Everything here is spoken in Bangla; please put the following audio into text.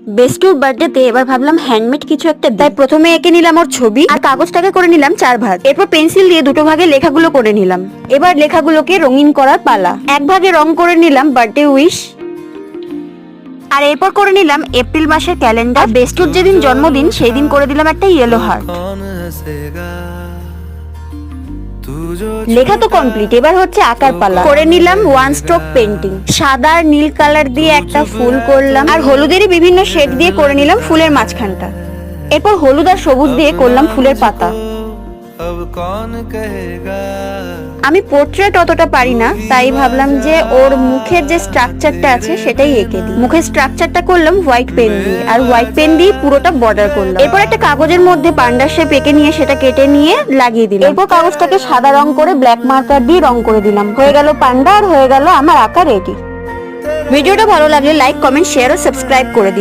বেস্টুর বার্থডেতে এবার ভাবলাম হ্যান্ডমেড কিছু একটা, তাই প্রথমে এঁকে নিলাম ওর ছবি আর কাগজটাকে করে নিলাম 4 ভাগ। এরপর পেন্সিল দিয়ে দুটো ভাগে লেখাগুলো করে নিলাম। এবার লেখাগুলোকে রঙিন করার পালা। এক ভাগে রং করে নিলাম বার্থডে উইশ, আর এরপর করে নিলাম এপ্রিল মাসের ক্যালেন্ডার। বেস্টুর যেদিন জন্মদিন সেই দিন করে দিলাম একটা ইয়েলো হার্ট। লেখা তো কমপ্লিট, এবার হচ্ছে আঁকার পালা। করে নিলাম ওয়ান স্ট্রোক পেন্টিং। সাদা আর নীল কালার দিয়ে একটা ফুল করলাম, আর হলুদেরই বিভিন্ন শেড দিয়ে করে নিলাম ফুলের মাঝখানটা। এরপর হলুদ আর সবুজ দিয়ে করলাম ফুলের পাতা। আমি পোর্ট্রেট অতটা পারি না, তাই ভাবলাম যে ওর মুখের যে স্ট্রাকচারটা আছে সেটাই এঁকে দিই। মুখের স্ট্রাকচারটা করলাম হোয়াইট পেন দিয়ে, আর হোয়াইট পেন দিয়ে পুরোটা বর্ডার করলাম। এরপর একটা কাগজের মধ্যে পান্ডার শেপ এঁকে নিয়ে সেটা কেটে নিয়ে লাগিয়ে দিলাম। এরপর কাগজটাকে সাদা রং করে ব্ল্যাক মার্কার দিয়ে রং করে দিলাম। হয়ে গেল পান্ডা, আর হয়ে গেল আমার আঁকা রেডি। ভিডিওটা ভালো লাগলে লাইক, কমেন্ট, শেয়ার ও সাবস্ক্রাইব করে দিও।